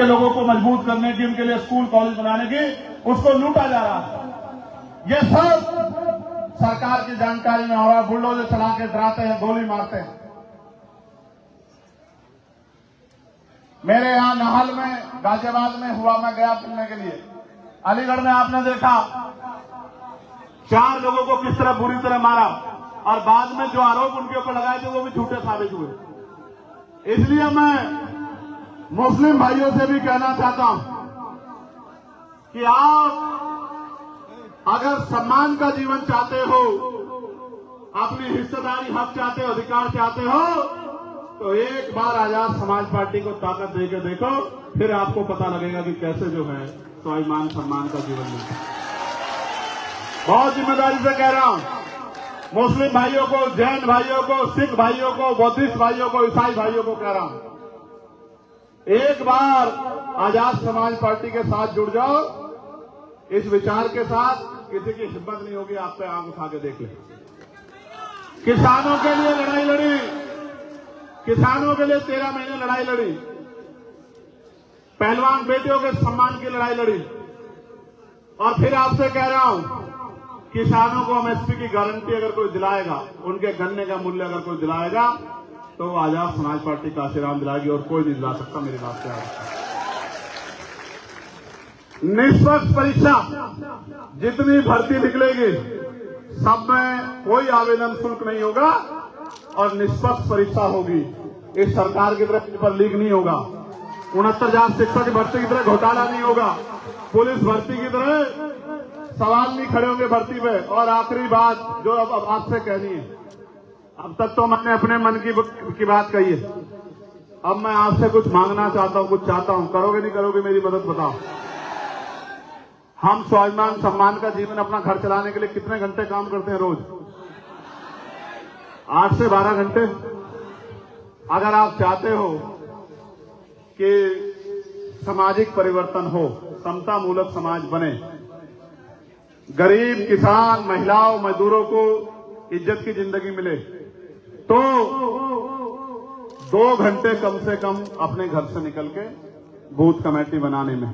के लोगों को मजबूत करने की, उनके लिए स्कूल कॉलेज बनाने की, उसको लूटा जा रहा है। ये सब सरकार की जानकारी में हो रहा है। बुलडोजर चला के डराते हैं, गोली मारते हैं। मेरे यहां नाहल में, गाजियाबाद में हुआ, मैं गया सुनने के लिए। अलीगढ़ में आपने देखा 4 लोगों को किस तरह बुरी तरह मारा, और बाद में जो आरोप उनके ऊपर लगाए थे वो भी झूठे साबित हुए। इसलिए मैं मुस्लिम भाइयों से भी कहना चाहता हूं कि आप अगर सम्मान का जीवन चाहते हो, अपनी हिस्सेदारी हक चाहते हो, अधिकार चाहते हो, तो एक बार आजाद समाज पार्टी को ताकत देके देखो, फिर आपको पता लगेगा कि कैसे जो है स्वाभिमान सम्मान का जीवन मिलता है। बहुत जिम्मेदारी से कह रहा हूं, मुस्लिम भाइयों को, जैन भाइयों को, सिख भाइयों को, बौद्धिस्ट भाइयों को, ईसाई भाइयों को कह रहा हूं, एक बार आजाद समाज पार्टी के साथ जुड़ जाओ। इस विचार के साथ किसी की हिम्मत नहीं होगी आप पे आंख उठा के देख ले। किसानों के लिए लड़ाई लड़ी, किसानों के लिए 13 महीने लड़ाई लड़ी, पहलवान बेटियों के सम्मान की लड़ाई लड़ी, और फिर आपसे कह रहा हूं, किसानों को एमएसपी की गारंटी अगर कोई दिलाएगा, उनके गन्ने का मूल्य अगर कोई दिलाएगा, तो आजाद समाज पार्टी काशीराम दिलाएगी, और कोई नहीं दिला सकता। मेरी बात से निष्पक्ष परीक्षा, जितनी भर्ती निकलेगी सब में कोई आवेदन शुल्क नहीं होगा और निष्पक्ष परीक्षा होगी। इस सरकार की तरफ पेपर लीक नहीं होगा, 69,000 शिक्षक की भर्ती की तरह घोटाला नहीं होगा, पुलिस भर्ती की तरह सवाल नहीं खड़े होंगे भर्ती पे। और आखिरी बात जो अब आपसे कहनी है, अब तक तो मैंने अपने मन की बात कही है, अब मैं आपसे कुछ मांगना चाहता हूं, कुछ चाहता हूं, करोगे नहीं करोगे मेरी मदद बताओ। हम स्वाभिमान सम्मान का जीवन अपना घर चलाने के लिए कितने घंटे काम करते हैं रोज? 8 से 12 घंटे। अगर आप चाहते हो कि सामाजिक परिवर्तन हो, समता मूलक समाज बने, गरीब, किसान, महिलाओं, मजदूरों को इज्जत की जिंदगी मिले, तो 2 घंटे कम से कम अपने घर से निकल के बूथ कमेटी बनाने में,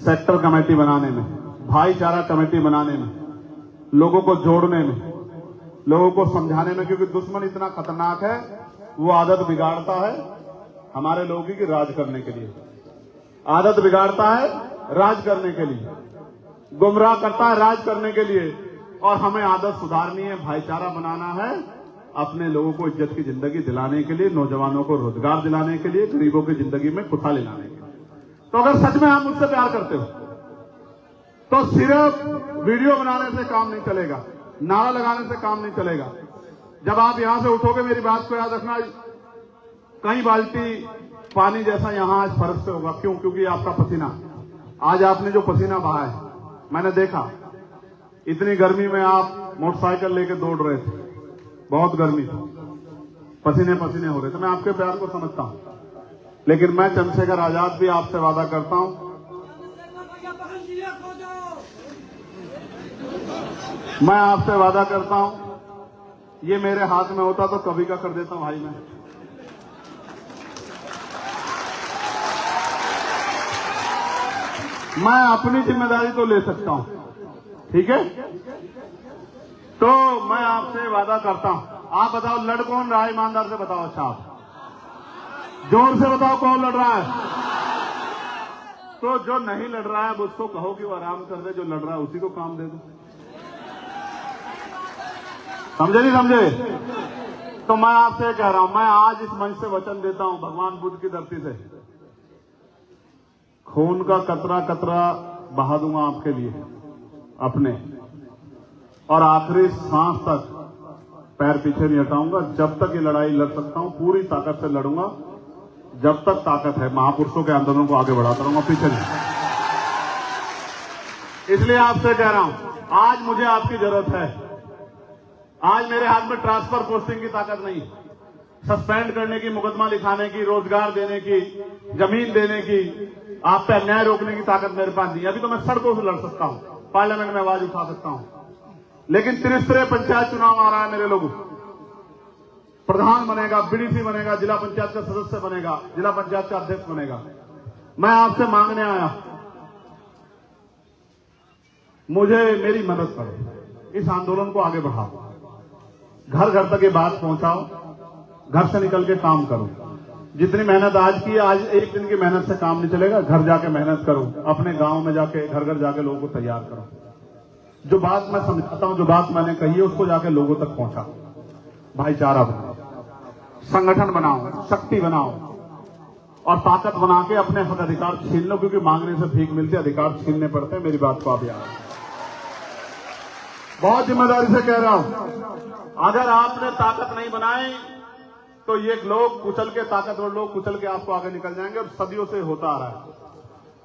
सेक्टर कमेटी बनाने में, भाईचारा कमेटी बनाने में, लोगों को जोड़ने में, लोगों को समझाने में, क्योंकि दुश्मन इतना खतरनाक है, वो आदत बिगाड़ता है हमारे लोगों की राज करने के लिए, आदत बिगाड़ता है राज करने के लिए, गुमराह करता है राज करने के लिए। और हमें आदत सुधारनी है, भाईचारा बनाना है, अपने लोगों को इज्जत की जिंदगी दिलाने के लिए, नौजवानों को रोजगार दिलाने के लिए, गरीबों की जिंदगी में खुशहाली लाने के लिए। तो अगर सच में आप मुझसे प्यार करते हो तो सिर्फ वीडियो बनाने से काम नहीं चलेगा, नारा लगाने से काम नहीं चलेगा। जब आप यहां से उठोगे, मेरी बात को याद रखना, कई बाल्टी पानी जैसा यहां आज फर्श पे होगा। क्यों? क्योंकि आपका पसीना, आज आपने जो पसीना बहा है, मैंने देखा इतनी गर्मी में आप मोटरसाइकिल लेके दौड़ रहे थे, बहुत गर्मी थी, पसीने पसीने हो रहे थे। मैं आपके प्यार को समझता हूं, लेकिन मैं चंद्रशेखर आजाद भी आपसे वादा करता हूं, मैं आपसे वादा करता हूं, ये मेरे हाथ में होता तो कभी का कर देता हूं भाई। मैं अपनी जिम्मेदारी तो ले सकता हूं, ठीक है? तो मैं आपसे वादा करता हूं। आप बताओ लड़ कौन रहा है? ईमानदार से बताओ। अच्छा, आप जोर से बताओ कौन लड़ रहा है? तो जो नहीं लड़ रहा है उसको कहो कि वो आराम कर दे, जो लड़ रहा है उसी को काम दे दो। समझे नहीं समझे? तो मैं आपसे कह रहा हूं, मैं आज इस मंच से वचन देता हूं, भगवान बुद्ध की धरती से, खून का कतरा कतरा बहा दूंगा आपके लिए अपने, और आखिरी सांस तक पैर पीछे नहीं हटाऊंगा। जब तक ये लड़ाई लड़ सकता हूं पूरी ताकत से लड़ूंगा, जब तक ताकत है। महापुरुषों के आंदोलन को आगे बढ़ाता रहूंगा, पीछे नहीं। इसलिए आपसे कह रहा हूं, आज मुझे आपकी जरूरत है। आज मेरे हाथ में ट्रांसफर पोस्टिंग की ताकत नहीं, सस्पेंड करने की, मुकदमा लिखाने की, रोजगार देने की, जमीन देने की, आप पे अन्याय रोकने की ताकत मेरे पास नहीं। अभी तो मैं सड़कों से लड़ सकता हूं, पार्लियामेंट में आवाज उठा सकता हूं, लेकिन त्रिस्तरीय पंचायत चुनाव आ रहा है। मेरे लोगों, प्रधान बनेगा, बीडीसी बनेगा, जिला पंचायत का सदस्य बनेगा, जिला पंचायत का अध्यक्ष बनेगा, मैं आपसे मांगने आया, मुझे मेरी मदद करो, इस आंदोलन को आगे बढ़ाओ, घर घर तक ये बात पहुंचाओ, घर से निकल के काम करो। जितनी मेहनत आज की, आज एक दिन की मेहनत से काम नहीं चलेगा। घर जाके मेहनत करो, अपने गांव में जाके घर घर जाके लोगों को तैयार करो। जो बात मैं समझाता हूं, जो बात मैंने कही है, उसको जाके लोगों तक पहुंचाओ। भाईचारा बनाओ, संगठन बनाओ, शक्ति बनाओ और ताकत बना के अपने हक अधिकार छीन लो, क्योंकि मांगने से भीख मिलती है, अधिकार छीनने पड़ते हैं। मेरी बात को आप याद, बहुत जिम्मेदारी से कह रहा हूं। अगर आपने ताकत नहीं बनाई तो ये लोग कुचल के, ताकतवर लोग कुचल के आपको आगे निकल जाएंगे, और सदियों से होता आ रहा है।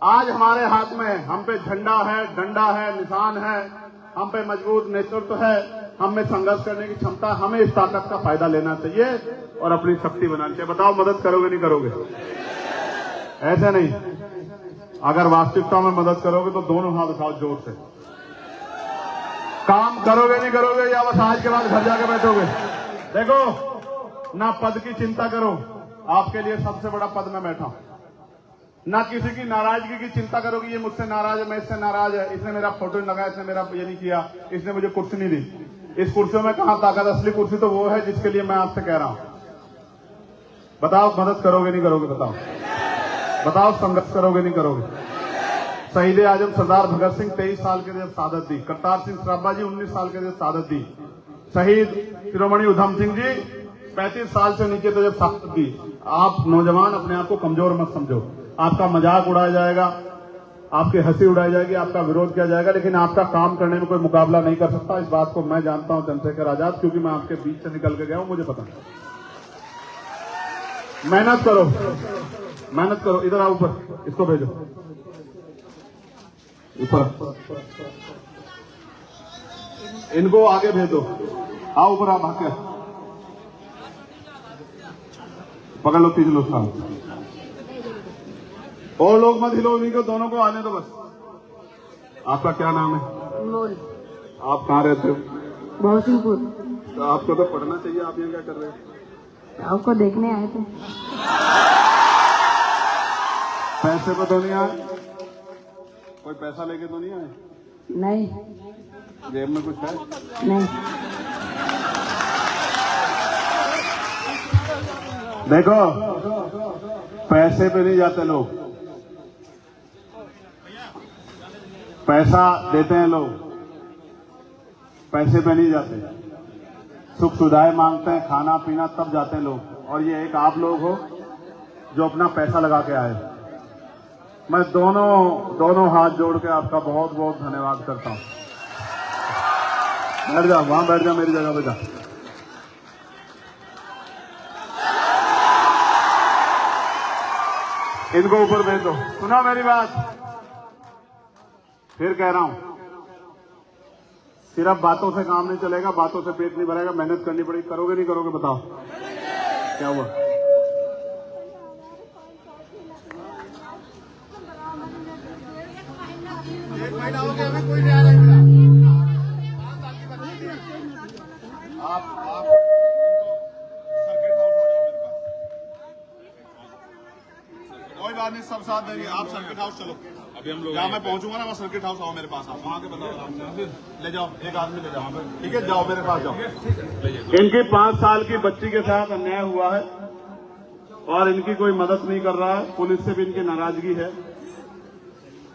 आज हमारे हाथ में, हम पे झंडा है, डंडा है, निशान है, हम पे मजबूत नेतृत्व है, हम में संघर्ष करने की क्षमता। हमें इस ताकत का फायदा लेना चाहिए और अपनी शक्ति बनानी चाहिए। बताओ, मदद करोगे नहीं करोगे? ऐसे नहीं, अगर वास्तविकता में मदद करोगे तो दोनों हाथ उठाओ जोर से। काम करोगे नहीं करोगे, या बस आज के बाद घर जाके बैठोगे? देखो, ना पद की चिंता करो, आपके लिए सबसे बड़ा पद में बैठा हूं। ना किसी की नाराजगी की चिंता करो कि ये मुझसे नाराज है, मैं इससे नाराज है, इसने मेरा फोटो नहीं लगाया, इसने मेरा ये नहीं किया, इसने मुझे कुर्सी नहीं दी। इस कुर्सियों में कहां ताकत? असली कुर्सी तो वो है जिसके लिए मैं आपसे कह रहा हूं। बताओ, मदद करोगे नहीं करोगे? बताओ, बताओ, संघर्ष करोगे नहीं करोगे? शहीद आजम सरदार भगत सिंह 23 साल के जब शहादत दी, करतार सिंह सराभा जी 19 साल के जब शहादत दी, शहीद शिरोमणि उधम सिंह जी 35 साल से नीचे तो जब शहादत दी। आप नौजवान अपने आप को कमजोर मत समझो। आपका मजाक उड़ाया जाएगा, आपकी हंसी उड़ाई जाएगी, आपका विरोध किया जाएगा, लेकिन आपका काम करने में कोई मुकाबला नहीं कर सकता। इस बात को मैं जानता हूं चंद्रशेखर आजाद, क्योंकि मैं आपके बीच से निकल के गया हूं, मुझे पता है। मेहनत करो, मेहनत करो। इधर आओ, ऊपर इसको भेजो, ऊपर इनको आगे भेजो। आओ ऊपर, आप आके पकड़ लो, 3 लोग साथ, और लोग मत हिलो, उन्हीं को, दोनों को आने दो बस। आपका क्या नाम है? अनमोल। आप कहाँ रहते हो? बहुसिंहपुर। तो आपको तो पढ़ना चाहिए, आप यहाँ क्या कर रहे हैं? आपको देखने आए थे। पैसे पे तो नहीं आए? कोई पैसा लेके तो नहीं आए? नहीं। जेब में कुछ है? नहीं। देखो, पैसे पे नहीं जाते लोग, पैसा देते हैं लोग, पैसे पे नहीं जाते। सुख सुविधाएं मांगते हैं, खाना पीना, तब जाते हैं लोग। और ये एक आप लोग हो जो अपना पैसा लगा के आए। मैं दोनों हाथ जोड़ के आपका बहुत बहुत धन्यवाद करता हूं। बैठ जाओ, वहां बैठ जाओ, मेरी जगह पे जा। इनको ऊपर भेज दो। सुना मेरी बात? फिर कह रहा हूं, सिर्फ बातों से काम नहीं चलेगा, बातों से पेट नहीं भरेगा, मेहनत करनी पड़ेगी। करोगे नहीं करोगे? बताओ क्या हुआ? एक महीना हो गया, अभी कोई नहीं आया मेरा। आप कोई बात नहीं, सब साथ देंगे। आप सर्किट हाउस चलो, अभी हम लोग जहाँ मैं पहुंचूंगा ना, वहाँ सर्किट हाउस आओ मेरे पास। आप वहाँ के बताओ, ले जाओ, एक आदमी ले जाओ, ठीक है? जाओ मेरे पास जाओ। इनकी 5 साल की बच्ची के साथ अन्याय हुआ है और इनकी कोई मदद नहीं कर रहा है। पुलिस से भी इनकी नाराजगी है।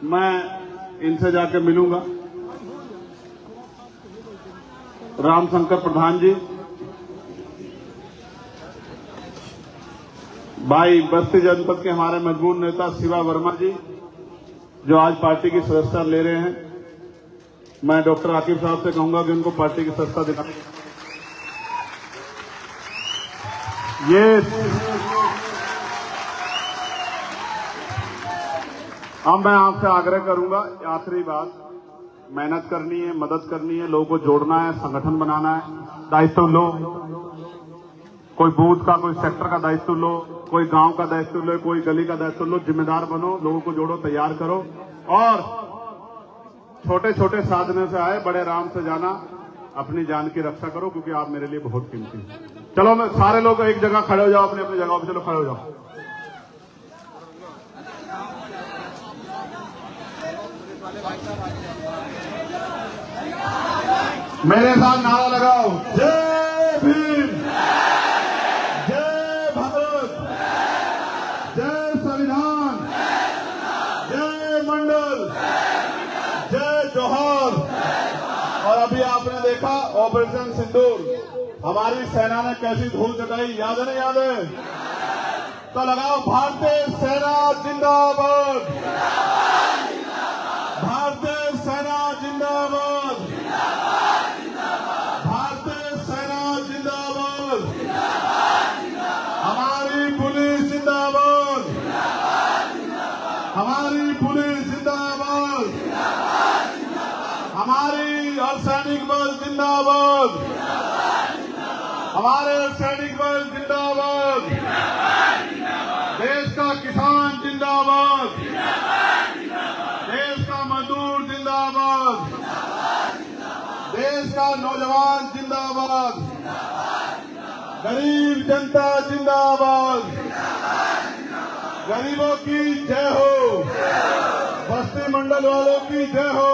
मैं इनसे जाकर मिलूंगा। रामशंकर प्रधान जी, भाई बस्ती जनपद के हमारे मजबूत नेता शिवा वर्मा जी, जो आज पार्टी की सदस्यता ले रहे हैं, मैं डॉक्टर आकिब साहब से कहूंगा कि उनको पार्टी की सदस्यता दिला। ये अब मैं आपसे आग्रह करूंगा, आखिरी बात, मेहनत करनी है, मदद करनी है, लोगों को जोड़ना है, संगठन बनाना है, दायित्व लो। कोई बूथ का, कोई सेक्टर का दायित्व लो, कोई गांव का दायित्व लो, कोई गली का दायित्व लो। जिम्मेदार बनो, लोगों को जोड़ो, तैयार करो और छोटे छोटे साधनों से आए, बड़े आराम से जाना। अपनी जान की रक्षा करो, क्योंकि आप मेरे लिए बहुत कीमती हैं। चलो, मैं सारे लोग एक जगह खड़े हो जाओ, अपनी अपनी जगह पे चलो, खड़े हो जाओ। मेरे साथ नारा लगाओ, जय भीम, जय भारत, जय संविधान, जय मंडल, जय जोहर। और अभी आपने देखा ऑपरेशन सिंदूर, हमारी सेना ने कैसी धूल चटाई, याद है नहीं याद है? तो लगाओ, भारतीय सेना जिंदाबाद, भारतीय सेना जिंदाबाद, भारतीय सेना जिंदाबाद, हमारी पुलिस जिंदाबाद, हमारी पुलिस जिंदाबाद, हमारी अर्धसैनिक बल जिंदाबाद, हमारे अर्धसैनिक बल जिंदाबाद, देश का किसान जिंदाबाद, देश का मजदूर जिंदाबाद, देश का नौजवान जिंदाबाद, गरीब जनता जिंदाबाद, गरीबों की जय हो, बस्ती मंडल वालों की जय हो।